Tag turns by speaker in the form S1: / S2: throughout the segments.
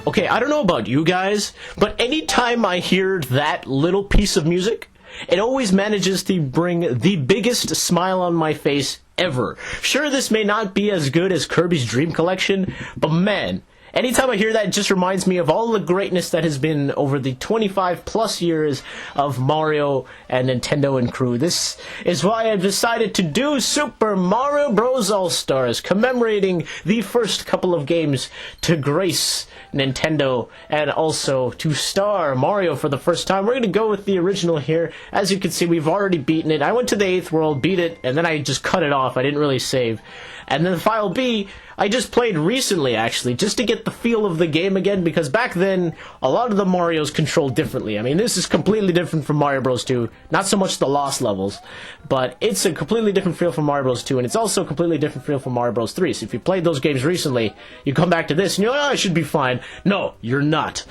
S1: Okay, I don't know about you guys, but anytime I hear that little piece of music, it always manages to bring the biggest smile on my face ever. Sure, this may not be as good as Kirby's Dream Collection, but man, anytime I hear that, it just reminds me of all the greatness that has been over the 25 plus years of Mario and Nintendo and crew. This is why I've decided to do Super Mario Bros. All-Stars, commemorating the first couple of games to grace Nintendo and also to star Mario for the first time. We're going to go with the original here. As you can see, we've already beaten it. I went to the 8th world, beat it, and then I just cut it off. I didn't really save. And then File B, I just played recently, actually, just to get the feel of the game again, because back then, a lot of the Marios controlled differently. I mean, this is completely different from Mario Bros. 2. Not so much the lost levels, but it's a completely different feel from Mario Bros. 2, and it's also a completely different feel from Mario Bros. 3. So if you played those games recently, you come back to this, and you're like, oh, I should be fine. No, you're not.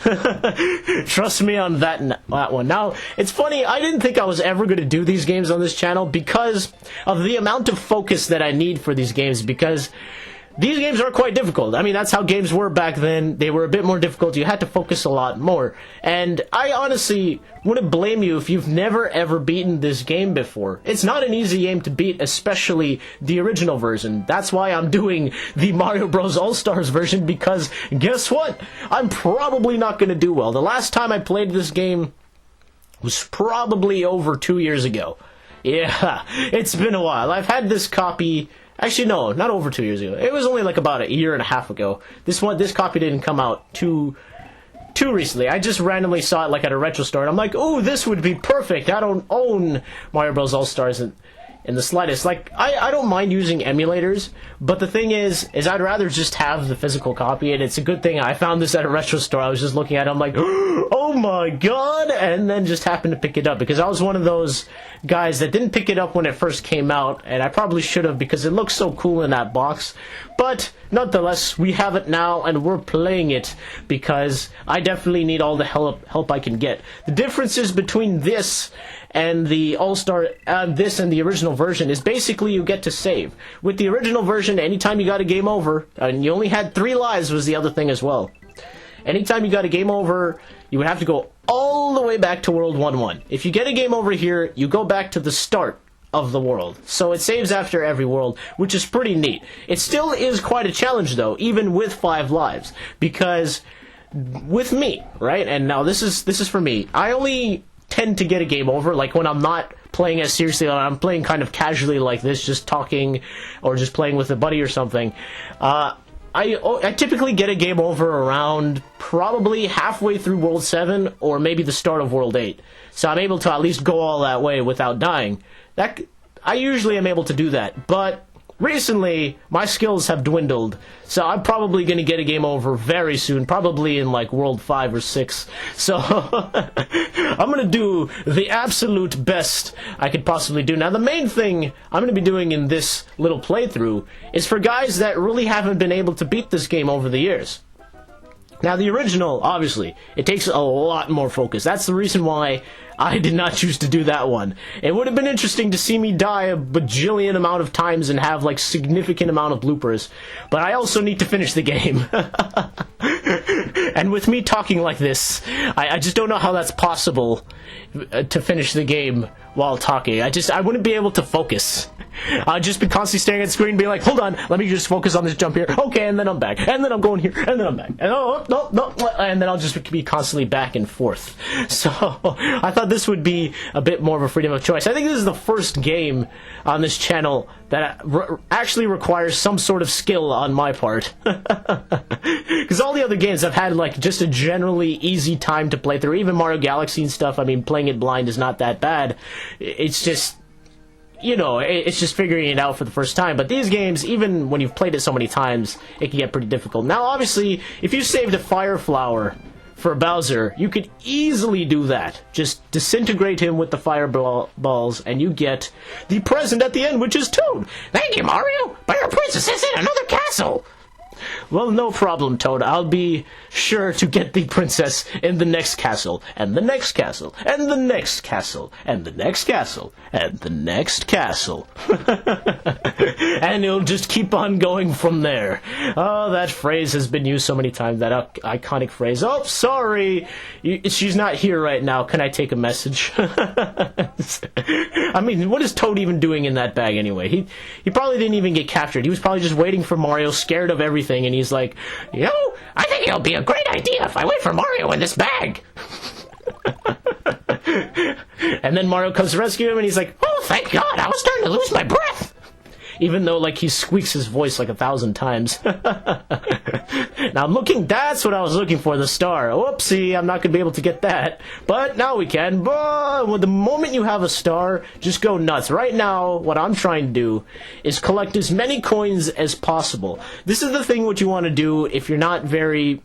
S1: Trust me on that one. Now, it's funny, I didn't think I was ever going to do these games on this channel because of the amount of focus that I need for these games, because these games are quite difficult. I mean, that's how games were back then. They were a bit more difficult. You had to focus a lot more. And I honestly wouldn't blame you if you've never ever beaten this game before. It's not an easy game to beat, especially the original version. That's why I'm doing the Mario Bros. All-Stars version, because guess what? I'm probably not going to do well. The last time I played this game was probably over 2 years ago. Yeah, it's been a while. I've had this copy... Actually, no, not over 2 years ago. It was only like about a year and a half ago. This copy didn't come out too recently. I just randomly saw it like at a retro store, and I'm like, oh, this would be perfect. I don't own Mario Bros. All-Stars in the slightest. Like, I don't mind using emulators, but the thing is I'd rather just have the physical copy, and it's a good thing I found this at a retro store. I was just looking at it, I'm like, oh my god, and then just happened to pick it up, because I was one of those guys that didn't pick it up when it first came out, and I probably should have, because it looks so cool in that box. But nonetheless, we have it now, and we're playing it, because I definitely need all the help I can get. The differences between this and the All-Star, this and the original version is basically you get to save. With the original version, anytime you got a game over, and you only had 3 lives was the other thing as well. Anytime you got a game over, you would have to go all the way back to World 1-1. If you get a game over here, you go back to the start of the world. So it saves after every world, which is pretty neat. It still is quite a challenge, though, even with 5 lives, because with me, right? And now this is for me. I only tend to get a game over, like when I'm not playing as seriously, I'm playing kind of casually like this, just talking, or just playing with a buddy or something. I typically get a game over around probably halfway through World 7, or maybe the start of World 8. So I'm able to at least go all that way without dying. I usually am able to do that, but recently, my skills have dwindled, so I'm probably going to get a game over very soon, probably in like World 5 or 6. So I'm going to do the absolute best I could possibly do. Now, the main thing I'm going to be doing in this little playthrough is for guys that really haven't been able to beat this game over the years. Now, the original, obviously, it takes a lot more focus. That's the reason why I did not choose to do that one. It would have been interesting to see me die a bajillion amount of times and have, like, significant amount of bloopers. But I also need to finish the game. And with me talking like this, I just don't know how that's possible to finish the game while talking. I wouldn't be able to focus. I'd just be constantly staring at the screen, being like, hold on, let me just focus on this jump here. Okay, and then I'm back. And then I'm going here, and then I'm back. And no, and then I'll just be constantly back and forth. So, I thought this would be a bit more of a freedom of choice. I think this is the first game on this channel that actually requires some sort of skill on my part. Because all the other games I've had, like, just a generally easy time to play through. Even Mario Galaxy and stuff, I mean, playing it blind is not that bad. It's just, you know, it's just figuring it out for the first time. But these games, even when you've played it so many times, it can get pretty difficult. Now, obviously, if you saved a Fire Flower for Bowser, you could easily do that. Just disintegrate him with the fireballs, and you get the present at the end, which is Toad. Thank you, Mario, but your princess is in another castle. Well, no problem, Toad. I'll be sure to get the princess in the next castle, and the next castle, and the next castle, and the next castle, and the next castle. And it'll just keep on going from there. Oh, that phrase has been used so many times, that iconic phrase. Oh, sorry, she's not here right now. Can I take a message? I mean, what is Toad even doing in that bag anyway? He probably didn't even get captured. He was probably just waiting for Mario, scared of everything, and he's like, I think it'll be a great idea if I wait for Mario in this bag. And then Mario comes to rescue him, and he's like, oh, thank God, I was starting to lose my breath. Even though, like, he squeaks his voice like 1,000 times. Now, that's what I was looking for, the star. Whoopsie, I'm not going to be able to get that. But now we can. But the moment you have a star, just go nuts. Right now, what I'm trying to do is collect as many coins as possible. This is the thing what you want to do if you're not very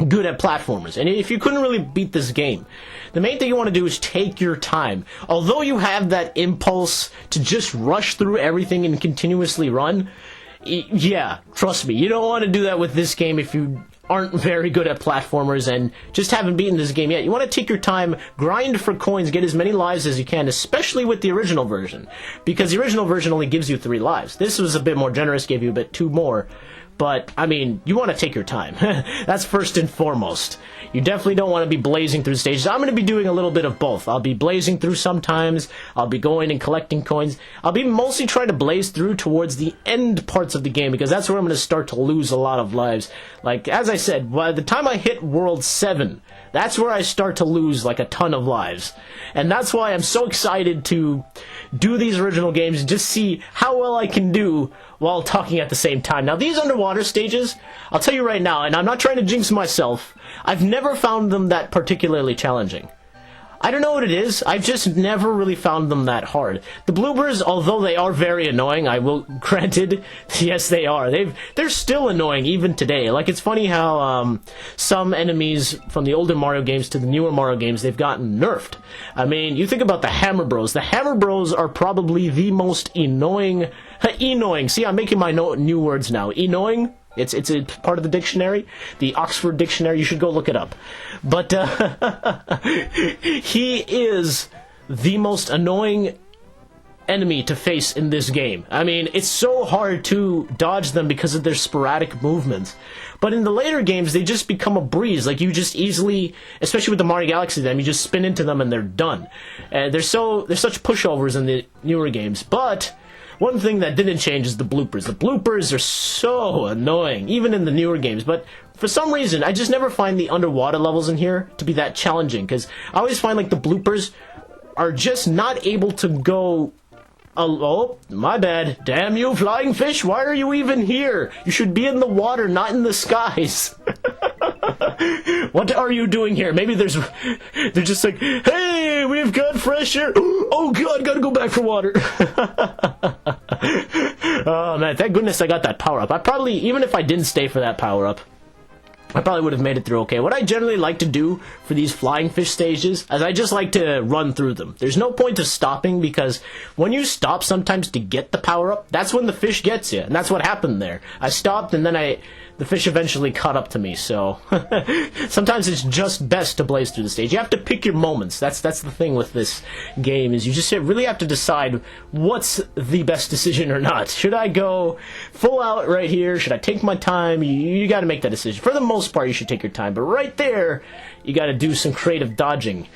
S1: good at platformers, and if you couldn't really beat this game, the main thing you want to do is take your time. Although you have that impulse to just rush through everything and continuously run, yeah, trust me, you don't want to do that with this game if you aren't very good at platformers and just haven't beaten this game yet. You want to take your time, grind for coins, get as many lives as you can, especially with the original version, because the original version only gives you 3 lives. This was a bit more generous, gave you a bit 2 more. But, I mean, you want to take your time. That's first and foremost. You definitely don't want to be blazing through stages. I'm going to be doing a little bit of both. I'll be blazing through sometimes. I'll be going and collecting coins. I'll be mostly trying to blaze through towards the end parts of the game, because that's where I'm going to start to lose a lot of lives. Like, as I said, by the time I hit World 7, that's where I start to lose, like, a ton of lives. And that's why I'm so excited to do these original games and just see how well I can do while talking at the same time. Now, these underwater stages, I'll tell you right now, and I'm not trying to jinx myself, I've never found them that particularly challenging. I don't know what it is, I've just never really found them that hard. The bloopers, although they are very annoying, I will, granted, yes they are, they're still annoying even today. Like, it's funny how some enemies from the older Mario games to the newer Mario games, they've gotten nerfed. I mean, you think about the Hammer Bros. The Hammer Bros are probably the most annoying, see, I'm making my new words now, annoying? It's a part of the dictionary, the Oxford Dictionary. You should go look it up. But he is the most annoying enemy to face in this game. I mean, it's so hard to dodge them because of their sporadic movements. But in the later games, they just become a breeze. Like, you just easily, especially with the Mario Galaxy, you just spin into them and they're done. They're such pushovers in the newer games. But one thing that didn't change is the bloopers. The bloopers are so annoying, even in the newer games. But for some reason, I just never find the underwater levels in here to be that challenging, because I always find, like, the bloopers are just not able to go... Oh, my bad. Damn you, flying fish, why are you even here? You should be in the water, not in the skies. What are you doing here? Maybe they're just like, hey, we've got fresh air. Oh god, gotta go back for water. Oh man, thank goodness I got that power up. I probably, even if I didn't stay for that power up, I probably would have made it through okay. What I generally like to do for these flying fish stages is I just like to run through them. There's no point of stopping, because when you stop sometimes to get the power up, that's when the fish gets you. And that's what happened there. I stopped and then the fish eventually caught up to me, so sometimes it's just best to blaze through the stage. You have to pick your moments. That's the thing with this game, is you just really have to decide what's the best decision or not. Should I go full out right here? Should I take my time? You got to make that decision. For the most part, you should take your time, but right there, you got to do some creative dodging.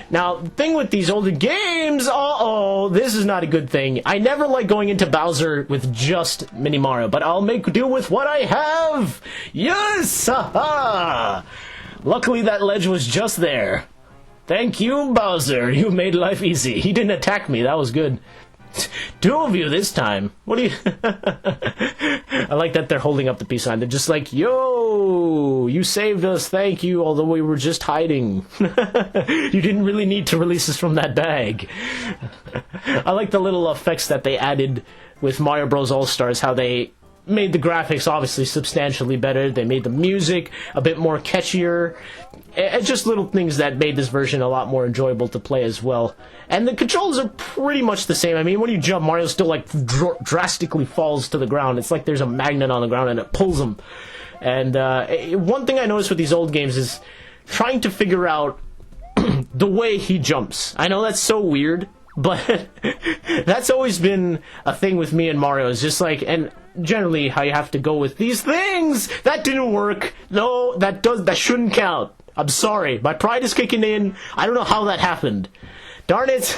S1: Now, the thing with these older games, this is not a good thing. I never like going into Bowser with just Mini Mario, but I'll make do with what I have! Yes! Haha! Luckily that ledge was just there. Thank you, Bowser. You made life easy. He didn't attack me. That was good. 2 of you this time. What do you... I like that they're holding up the peace sign. They're just like, yo, you saved us, thank you, although we were just hiding. You didn't really need to release us from that bag. I like the little effects that they added with Mario Bros. All-Stars, how they made the graphics obviously substantially better. They made the music a bit more catchier. And just little things that made this version a lot more enjoyable to play as well. And the controls are pretty much the same. I mean, when you jump, Mario still, like, drastically falls to the ground. It's like there's a magnet on the ground and it pulls him. And one thing I noticed with these old games is trying to figure out the way he jumps. I know that's so weird, but that's always been a thing with me and Mario. It's just like, and generally how you have to go with these things. That didn't work. No, that shouldn't count. I'm sorry. My pride is kicking in. I don't know how that happened. Darn it.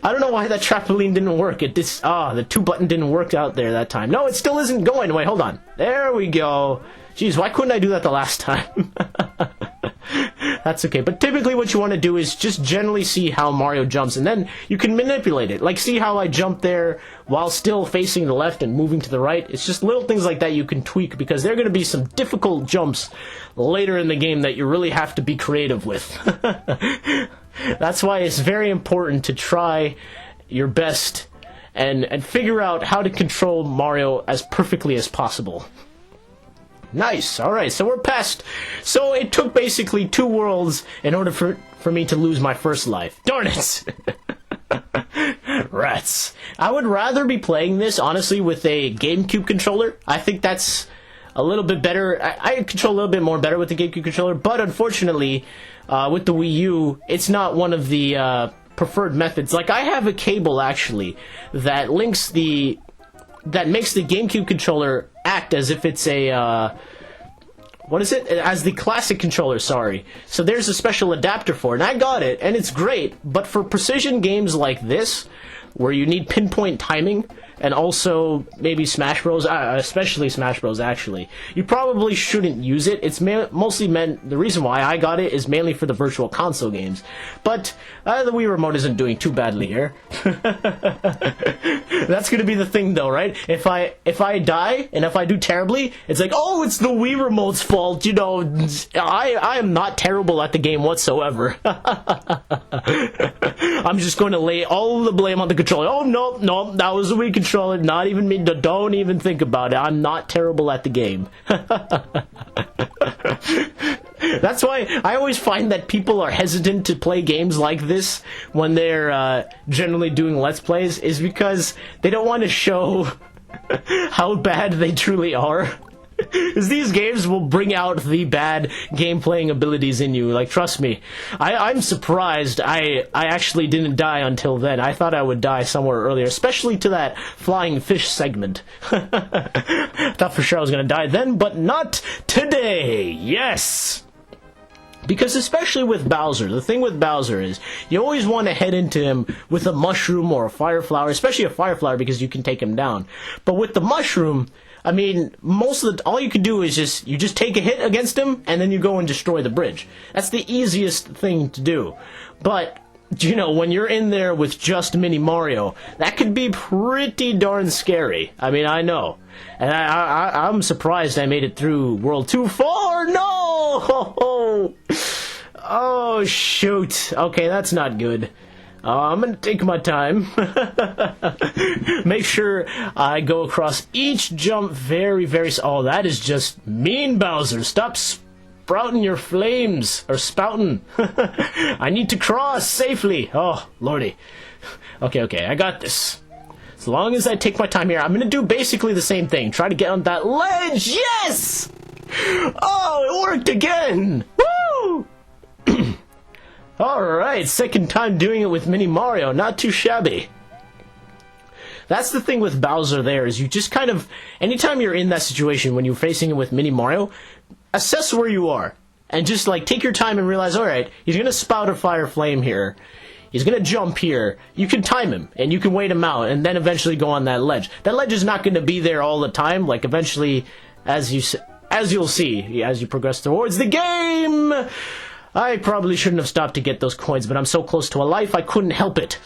S1: I don't know why that trampoline didn't work. The 2-button didn't work out there that time. No, it still isn't going. Wait, hold on. There we go. Jeez, why couldn't I do that the last time? That's okay. But typically what you want to do is just generally see how Mario jumps, and then you can manipulate it. Like, see how I jump there while still facing the left and moving to the right? It's just little things like that you can tweak, because there are going to be some difficult jumps later in the game that you really have to be creative with. That's why it's very important to try your best and figure out how to control Mario as perfectly as possible. Nice. Alright, so we're past. So it took basically 2 worlds in order for me to lose my first life. Darn it! Rats. I would rather be playing this, honestly, with a GameCube controller. I think that's a little bit better. I control a little bit more better with the GameCube controller, but unfortunately, with the Wii U, it's not one of the preferred methods. Like, I have a cable, actually, that makes the GameCube controller act as if it's a, what is it? As the classic controller, sorry. So there's a special adapter for it, and I got it, and it's great, but for precision games like this, where you need pinpoint timing, and also maybe Smash Bros, especially Smash Bros, actually, you probably shouldn't use it. It's mostly meant, the reason why I got it is mainly for the Virtual Console games, but the Wii Remote isn't doing too badly here. That's gonna be the thing, though, right? If I die, and if I do terribly, it's like, oh, it's the Wii Remote's fault, you know, I am not terrible at the game whatsoever. I'm just going to lay all the blame on the controller. Oh, no, that was the Wii controller, not even me, don't even think about it, I'm not terrible at the game. That's why I always find that people are hesitant to play games like this when they're generally doing Let's Plays, is because they don't want to show how bad they truly are. Because these games will bring out the bad game-playing abilities in you. Like, trust me. I'm surprised I actually didn't die until then. I thought I would die somewhere earlier, especially to that flying fish segment. Thought for sure I was going to die then, but not today. Yes! Because especially with Bowser, the thing with Bowser is, you always want to head into him with a mushroom or a fire flower, especially a fire flower because you can take him down. But with the mushroom, I mean, all you can do is you just take a hit against him, and then you go and destroy the bridge. That's the easiest thing to do. But, you know, when you're in there with just Mini Mario, that could be pretty darn scary. I mean, I know. And I'm surprised I made it through World 2-4. No! Oh, shoot. Okay, that's not good. I'm gonna take my time. Make sure I go across each jump very, very... Oh, that is just mean, Bowser. Stop sprouting your flames. Or spouting. I need to cross safely. Oh, lordy. Okay, I got this. As long as I take my time here, I'm gonna do basically the same thing. Try to get on that ledge. Yes! Oh, it worked again! Woo! Alright, second time doing it with Mini Mario. Not too shabby. That's the thing with Bowser there, is you just kind of... Anytime you're in that situation when you're facing him with Mini Mario, assess where you are. And just, like, take your time and realize, alright, he's gonna spout a fire flame here. He's gonna jump here. You can time him, and you can wait him out, and then eventually go on that ledge. That ledge is not gonna be there all the time. Like, eventually, as you'll see, as you progress towards the game... I probably shouldn't have stopped to get those coins, but I'm so close to a life, I couldn't help it.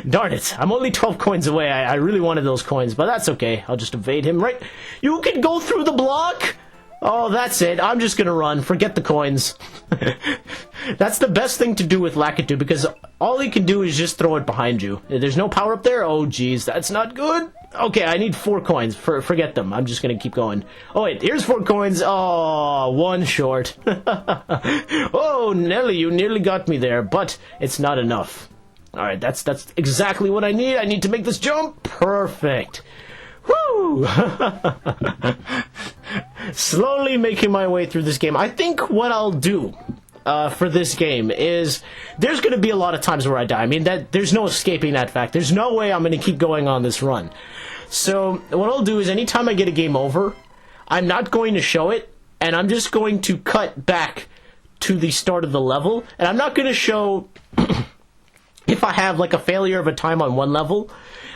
S1: Darn it, I'm only 12 coins away. I really wanted those coins, but that's okay. I'll just evade him, right? You can go through the block? Oh, that's it. I'm just gonna run. Forget the coins. That's the best thing to do with Lakitu, because all he can do is just throw it behind you. There's no power up there? Oh, geez, that's not good. Okay, I need 4 coins. Forget them. I'm just gonna keep going. Oh, wait, here's 4 coins. Oh, 1 short. Oh, Nelly, you nearly got me there, but it's not enough. Alright, that's exactly what I need. I need to make this jump. Perfect. Woo! Slowly making my way through this game. I think what I'll do for this game is there's going to be a lot of times where I die. I mean, there's no escaping that fact. There's no way I'm going to keep going on this run. So what I'll do is anytime I get a game over, I'm not going to show it, and I'm just going to cut back to the start of the level, and I'm not going to show if I have like a failure of a time on one level.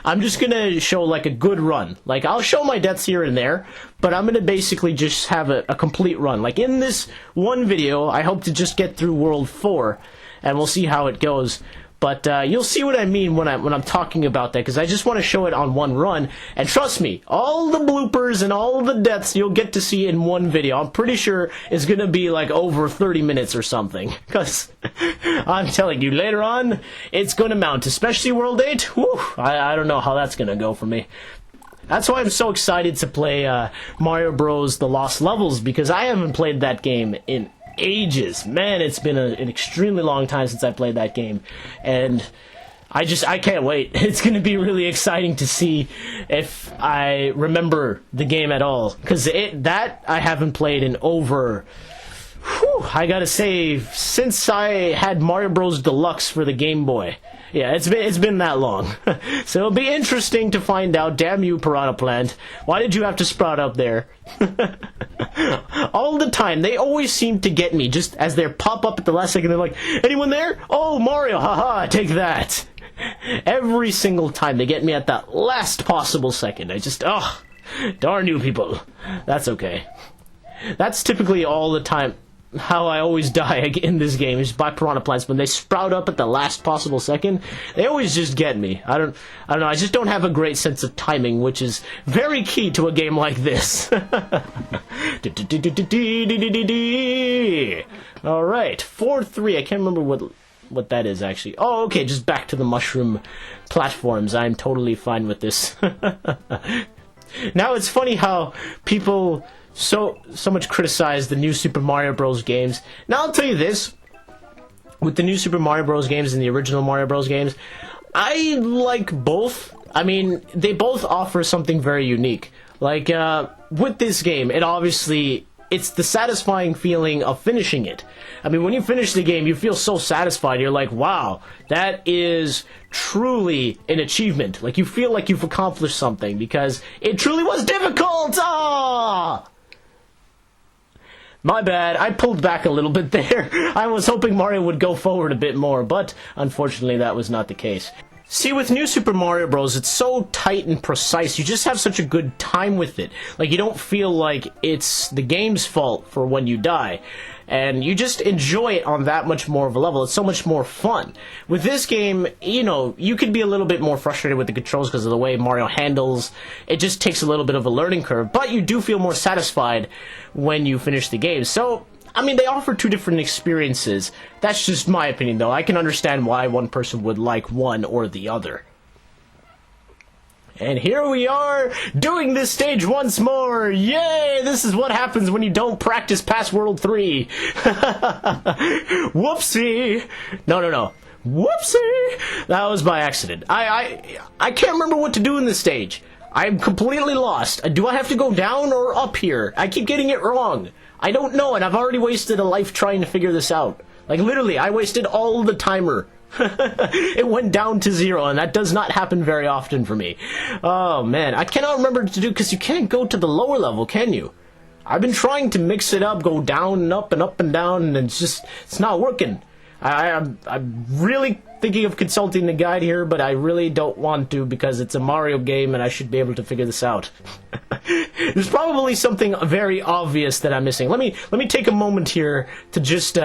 S1: I'm just going to show like a good run. Like, I'll show my deaths here and there, but I'm going to basically just have a complete run. Like, in this one video, I hope to just get through World 4, and we'll see how it goes. But you'll see what I mean when I'm talking about that, because I just want to show it on one run. And trust me, all the bloopers and all the deaths you'll get to see in one video, I'm pretty sure is going to be like over 30 minutes or something. Because I'm telling you, later on, it's going to mount, especially World 8. Whew, I don't know how that's going to go for me. That's why I'm so excited to play Mario Bros. The Lost Levels, because I haven't played that game in ages. Man, it's been an extremely long time since I played that game, and I can't wait. It's going to be really exciting to see if I remember the game at all, because that I haven't played in over, I gotta say, since I had Mario Bros. Deluxe for the Game Boy. Yeah, it's been that long. So it'll be interesting to find out. Damn you, Piranha Plant. Why did you have to sprout up there? All the time, they always seem to get me, just as they pop up at the last second. They're like, anyone there? Oh, Mario, haha, take that. Every single time, they get me at that last possible second. I just, darn you people. That's okay. That's typically all the time. How I always die in this game is by Piranha Plants. When they sprout up at the last possible second, they always just get me. I don't know, I just don't have a great sense of timing, which is very key to a game like this. Alright, 4-3, I can't remember what that is actually. Oh, okay, just back to the mushroom platforms. I'm totally fine with this. Now, it's funny how people so much criticize the new Super Mario Bros. Games. Now, I'll tell you this. With the new Super Mario Bros. Games and the original Mario Bros. Games, I like both. I mean, they both offer something very unique. Like, with this game, it's the satisfying feeling of finishing it. I mean, when you finish the game, you feel so satisfied. You're like, wow, that is truly an achievement. Like, you feel like you've accomplished something because it truly was difficult. Ah! My bad, I pulled back a little bit there. I was hoping Mario would go forward a bit more, but unfortunately that was not the case. See, with New Super Mario Bros., it's so tight and precise, you just have such a good time with it. Like, you don't feel like it's the game's fault for when you die. And you just enjoy it on that much more of a level. It's so much more fun. With this game, you know, you could be a little bit more frustrated with the controls because of the way Mario handles. It just takes a little bit of a learning curve, but you do feel more satisfied when you finish the game. So, I mean, they offer two different experiences. That's just my opinion, though. I can understand why one person would like one or the other. And here we are, doing this stage once more! Yay! This is what happens when you don't practice past World 3! Whoopsie! No. Whoopsie! That was by accident. I can't remember what to do in this stage. I'm completely lost. Do I have to go down or up here? I keep getting it wrong. I don't know, and I've already wasted a life trying to figure this out. Like, literally, I wasted all the timer. It went down to 0, and that does not happen very often for me. Oh, man. I cannot remember what to do, because you can't go to the lower level, can you? I've been trying to mix it up, go down and up and down, and it's not working. I'm really thinking of consulting the guide here, but I really don't want to, because it's a Mario game, and I should be able to figure this out. There's probably something very obvious that I'm missing. Let me take a moment here to just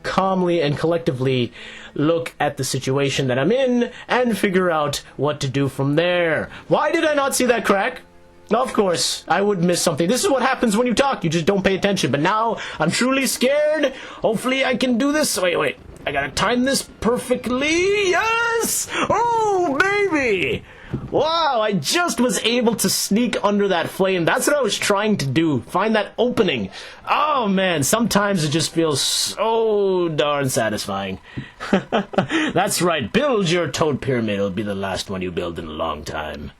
S1: calmly and collectively look at the situation that I'm in and figure out what to do from there. Why did I not see that crack? Of course, I would miss something. This is what happens when you talk. You just don't pay attention. But now, I'm truly scared. Hopefully I can do this. Wait. I gotta time this perfectly. Yes! Oh, baby! Wow, I just was able to sneak under that flame. That's what I was trying to do. Find that opening. Oh man, sometimes it just feels so darn satisfying. That's right, build your toad pyramid. It'll be the last one you build in a long time.